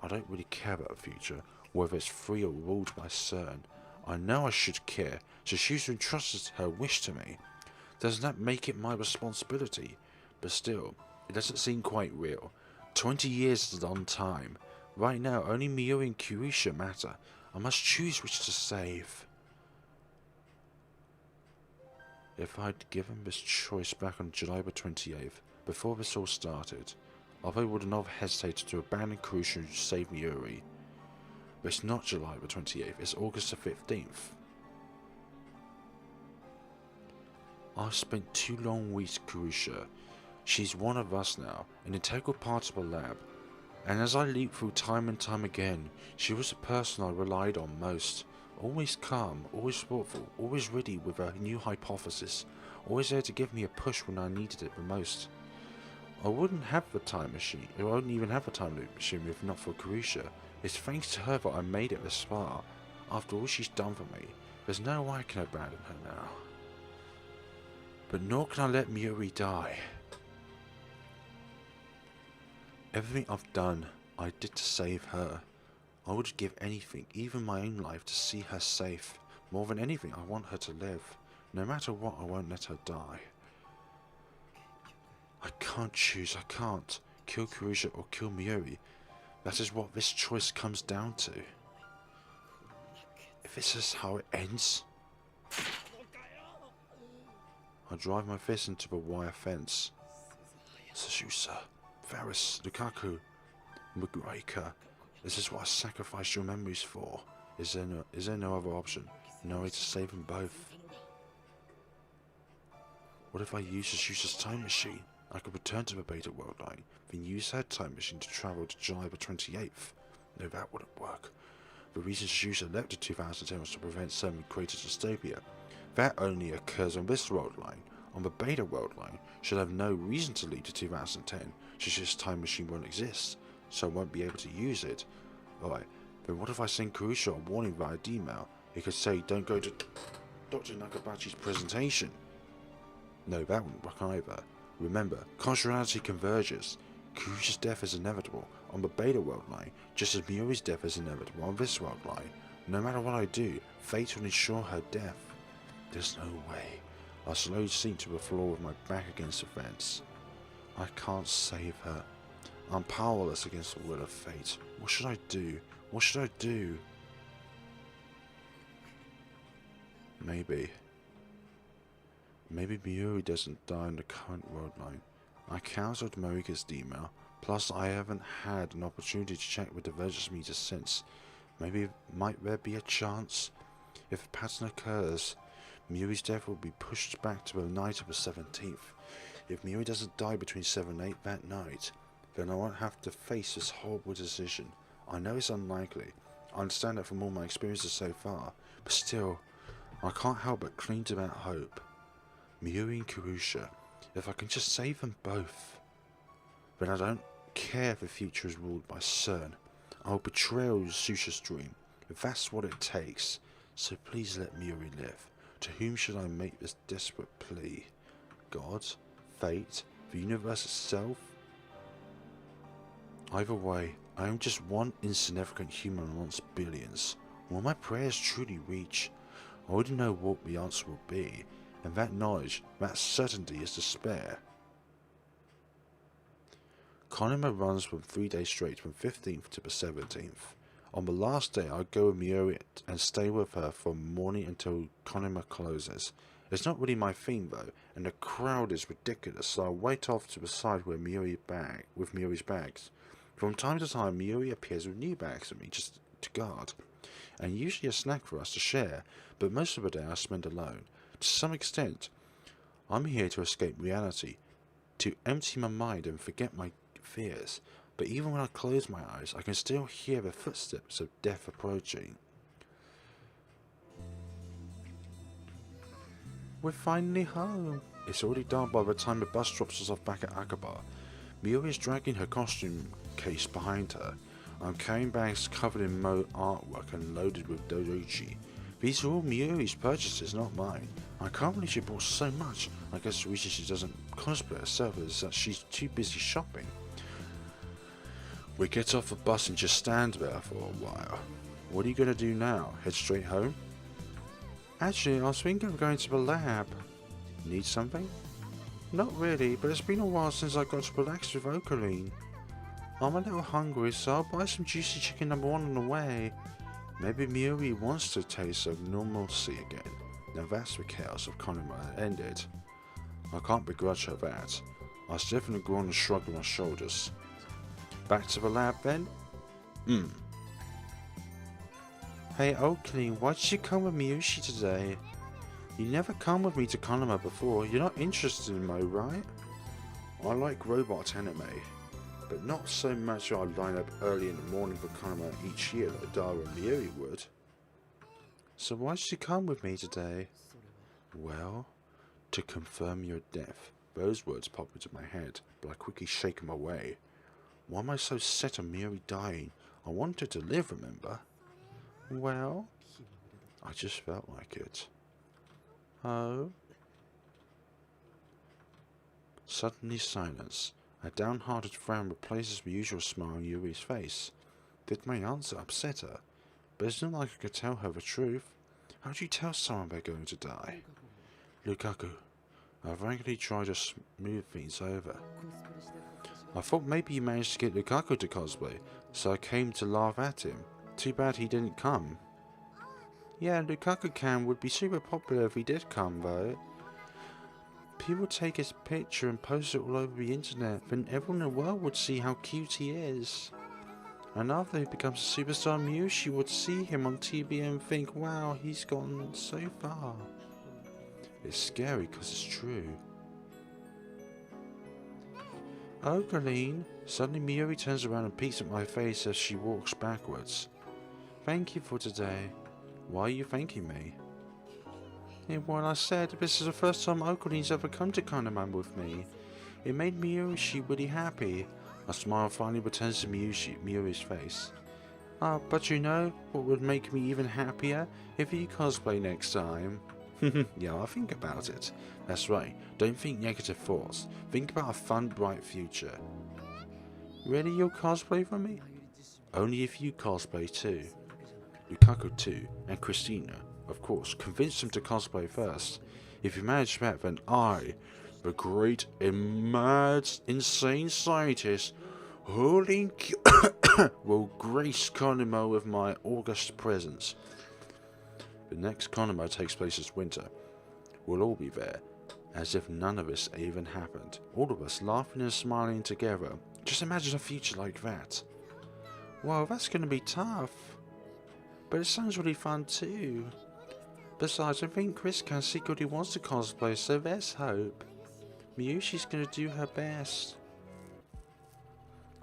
I don't really care about the future, whether it's free or ruled by CERN. I know I should care, so she's entrusted her wish to me. Doesn't that make it my responsibility? But still, it doesn't seem quite real. 20 years is a long time. Right now, only Mayuri and Kurusha matter. I must choose which to save. If I'd given this choice back on July the 28th, before this all started, I would not have hesitated to abandon Kurusha and save Mayuri. But it's not July the 28th, it's August the 15th. I've spent 2 long weeks with Kurusha. She's one of us now, an integral part of the lab. And as I leap through time and time again, she was the person I relied on most. Always calm, always thoughtful, always ready with a new hypothesis, always there to give me a push when I needed it the most. I wouldn't have the time machine, I wouldn't even have a time loop machine if not for Kurusha. It's thanks to her that I made it this far. After all she's done for me, there's no way I can abandon her now. But nor can I let Mayuri die. Everything I've done, I did to save her. I would give anything, even my own life, to see her safe. More than anything, I want her to live. No matter what, I won't let her die. I can't choose, I can't. Kill Kurusha or kill Mayuri. That is what this choice comes down to. If this is how it ends... I drive my fist into the wire fence. Suzusa, Varus, Lukaku, Moeka. This is what I sacrificed your memories for. Is there no other option? No way to save them both? What if I use Suzusa's time machine? I could return to the beta world line, then use her time machine to travel to July the 28th. No, that wouldn't work. The reason Suzusa left in 2010 was to prevent some created dystopia. That only occurs on this world line. On the beta world line, she'll have no reason to leave to 2010. Suzusa's time machine won't exist, so I won't be able to use it. Alright, then what if I send Kurusha a warning via D-mail? He could say, don't go to Dr. Nakabachi's presentation. No, that wouldn't work either. Remember, causality converges. Kurusha's death is inevitable on the beta world line, just as Mayuri's death is inevitable on this world line. No matter what I do, fate will ensure her death. There's no way. I slowly sink to the floor with my back against the fence. I can't save her. I'm powerless against the will of fate. What should I do? What should I do? Maybe Mayuri doesn't die in the current world line. I cancelled Moeka's email, plus I haven't had an opportunity to check the divergence meter since. Might there be a chance? If a pattern occurs, Mayuri's death will be pushed back to the night of the 17th. If Mayuri doesn't die between 7 and 8 that night, then I won't have to face this horrible decision. I know it's unlikely. I understand that from all my experiences so far, but still, I can't help but cling to that hope. Mayuri and Kurusha, if I can just save them both, then I don't care if the future is ruled by CERN. I'll betray Suzusa's dream, if that's what it takes. So please let Mayuri live. To whom should I make this desperate plea? God? Fate? The universe itself? Either way, I am just one insignificant human amongst billions. Will my prayers truly reach? I already know what the answer will be, and that knowledge, that certainty is despair. Konima runs from 3 days straight from 15th to the 17th. On the last day I go with Mayuri and stay with her from morning until Konima closes. It's not really my theme though, and the crowd is ridiculous, so I wait off to the side with Mayuri's bags. From time to time Mayuri appears with new bags for me just to guard, and usually a snack for us to share, but most of the day I spend alone. To some extent, I'm here to escape reality, to empty my mind and forget my fears, but even when I close my eyes, I can still hear the footsteps of death approaching. We're finally home. It's already dark by the time the bus drops us off back at Akaba. Mayuri is dragging her costume case behind her. I'm carrying bags covered in Mo artwork and loaded with dodoji. These are all Mayuri's purchases, not mine. I can't believe she bought so much. I guess the reason she doesn't cosplay herself is that she's too busy shopping. We get off the bus and just stand there for a while. What are you going to do now? Head straight home? Actually, I was thinking of going to the lab. Need something? Not really, but it's been a while since I got to relax with Okabe. I'm a little hungry, so I'll buy some juicy chicken #1 on the way. Maybe Mayuri wants to taste of normalcy again. Now that's the chaos of Konima ended. I can't begrudge her that. I stiffen groan and shrug my shoulders. Back to the lab then? Hey Oakley, why did you come with Miyushi today? You never come with me to Konima before. You're not interested in Mo, right? I like robot anime, but not so much I line up early in the morning for Konima each year like Dara and Mayuri would. So why did you come with me today? Well, to confirm your death. Those words pop into my head, but I quickly shake them away. Why am I so set on Mayuri dying? I wanted to live, remember? Well, I just felt like it. Oh? Suddenly silence. A downhearted frown replaces the usual smile on Yuri's face. Did my answer upset her? But it's not like I could tell her the truth. How do you tell someone they're going to die? Lukaku, I frankly tried to smooth things over. I thought maybe you managed to get Lukaku to cosplay, so I came to laugh at him. Too bad he didn't come. Yeah, Lukaku would be super popular if he did come though. People take his picture and post it all over the internet, then everyone in the world would see how cute he is. And after he becomes a superstar, Miyushi would see him on TV and think, wow, he's gone so far. It's scary because it's true. Oh, Colleen. Suddenly Mayuri turns around and peeks at my face as she walks backwards. Thank you for today. Why are you thanking me? Yeah, well, I said this is the first time Okabe's ever come to Konima with me. It made Miyushi really happy. A smile finally returns to Miyuri's face. But you know what would make me even happier? If you cosplay next time. Yeah, I'll think about it. That's right, don't think negative thoughts. Think about a fun, bright future. Really, you'll cosplay for me? Only if you cosplay too. Lukaku too, and Christina, of course. Convince them to cosplay first. If you manage that, then I, the great, mad, insane scientist, Hōōin Kyōma, will grace Konima with my august presence. The next Konima takes place this winter. We'll all be there, as if none of this even happened. All of us laughing and smiling together. Just imagine a future like that. Well, that's going to be tough. But it sounds really fun too. Besides, I think Chris can secretly wants to cosplay, so there's hope. Miyushi's going to do her best.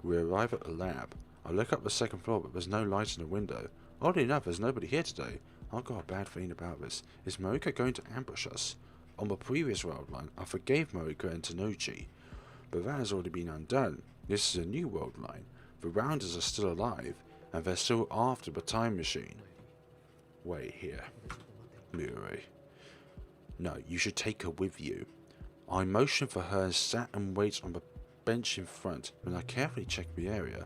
We arrive at the lab. I look up the second floor, but there's no light in the window. Oddly enough, there's nobody here today. I've got a bad feeling about this. Is Moeka going to ambush us? On the previous worldline, I forgave Moeka and Tanochi, but that has already been undone. This is a new worldline. The Rounders are still alive, and they're still after the time machine. Wait here. Mayuri. No, you should take her with you. I motioned for her and sat and waited on the bench in front. When I carefully checked the area,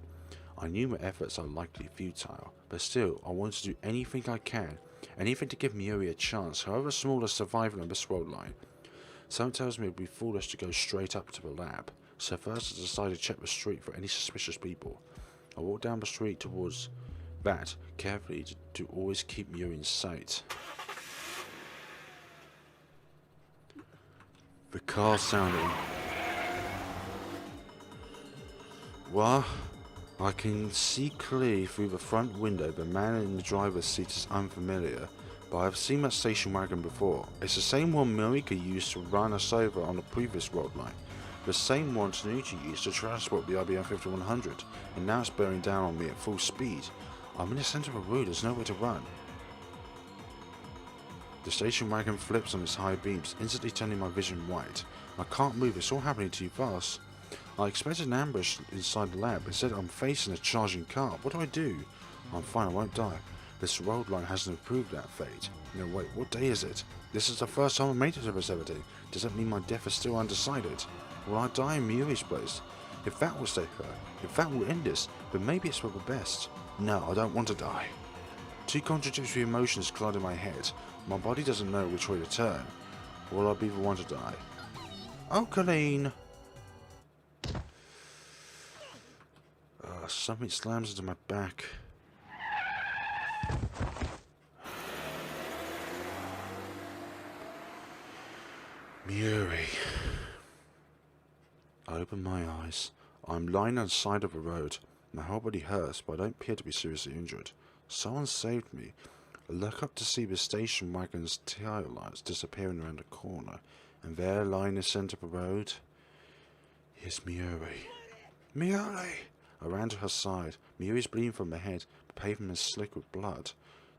I knew my efforts are likely futile, but still, I wanted to do anything I can, anything to give Mayuri a chance, however small, as survival on this world line. Something tells me it would be foolish to go straight up to the lab, so first I decided to check the street for any suspicious people. I walked down the street towards that, carefully to always keep Mayuri in sight. The car sounded. What? I can see clearly through the front window. The man in the driver's seat is unfamiliar, but I've seen that station wagon before. It's the same one Moeka used to run us over on the previous world line. The same one Tanuchi used to transport the IBM 5100, and now it's bearing down on me at full speed. I'm in the centre of a road, there's nowhere to run. The station wagon flips on its high beams, instantly turning my vision white. I can't move, it's all happening too fast. I expected an ambush inside the lab, instead I'm facing a charging car. What do I do? I'm fine, I won't die. This road line hasn't improved that fate. No wait, what day is it? This is the first time I made it to this ever day. Does that mean my death is still undecided? Will I die in Mayuri's place? If that will save her, if that will end this, then maybe it's for the best. No, I don't want to die. Two contradictory emotions collide in my head. My body doesn't know which way to turn. Will I be the one to die? Oh, Colleen! Something slams into my back. Mayuri. I open my eyes. I'm lying on the side of a road. My whole body hurts, but I don't appear to be seriously injured. Someone saved me. I look up to see the station wagon's tail lights disappearing around a corner, and there, lying in the centre of the road, is Mayuri. Mayuri! I ran to her side. Mayuri's bleeding from her head. The pavement is slick with blood.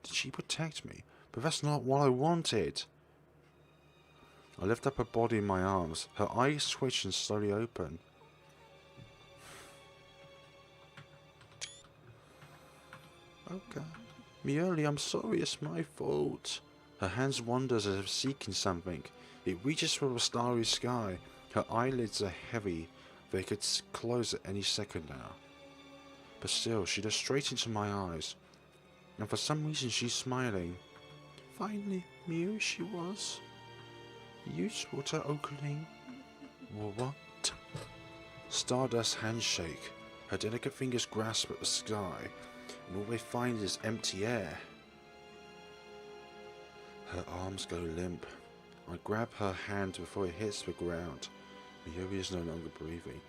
Did she protect me? But that's not what I wanted. I lift up her body in my arms. Her eyes twitch and slowly open. Okay. Mayuri, I'm sorry, it's my fault. Her hands wander as if seeking something. It reaches for the starry sky. Her eyelids are heavy. They could close at any second now. But still, she looks straight into my eyes. And for some reason she's smiling. Finally, Mayuri she was. You taught her, Okabe. What? Stardust handshake. Her delicate fingers grasp at the sky, and all they find is empty air. Her arms go limp. I grab her hand before it hits the ground. Mayuri is no longer breathing.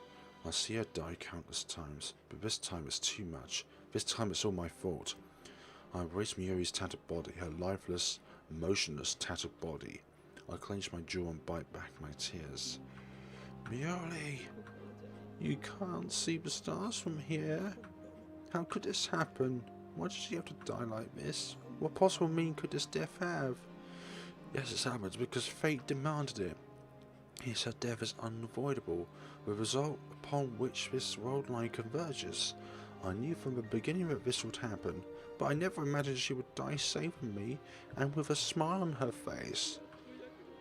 I see her die countless times, but this time it's too much. This time it's all my fault. I embrace Mayuri's tattered body, her lifeless, motionless, tattered body. I clench my jaw and bite back my tears. Mayuri, you can't see the stars from here. How could this happen? Why did she have to die like this? What possible meaning could this death have? Yes, it's happened because fate demanded it. Yes, her death is unavoidable, the result upon which this world line converges. I knew from the beginning that this would happen, but I never imagined she would die saving me, and with a smile on her face.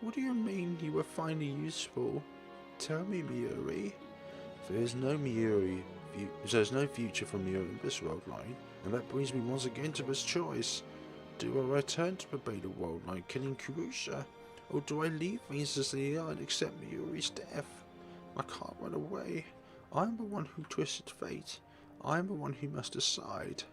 What do you mean you were finally useful? Tell me, Mayuri. There is no future for Mayuri in this world line, and that brings me once again to this choice. Do I return to the Beta world line, killing Kurusha? Or do I leave things as they are and accept Mayuri's death? I can't run away. I am the one who twisted fate. I am the one who must decide.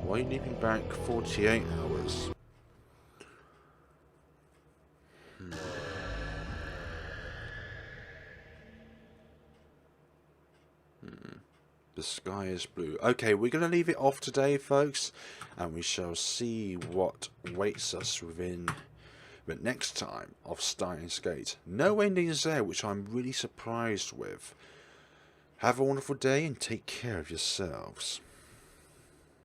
Why are you leaving back 48 hours? The sky is blue. Okay, we're going to leave it off today, folks, and we shall see what waits us within the next time of Steins Gate. No endings there, which I'm really surprised with. Have a wonderful day and take care of yourselves.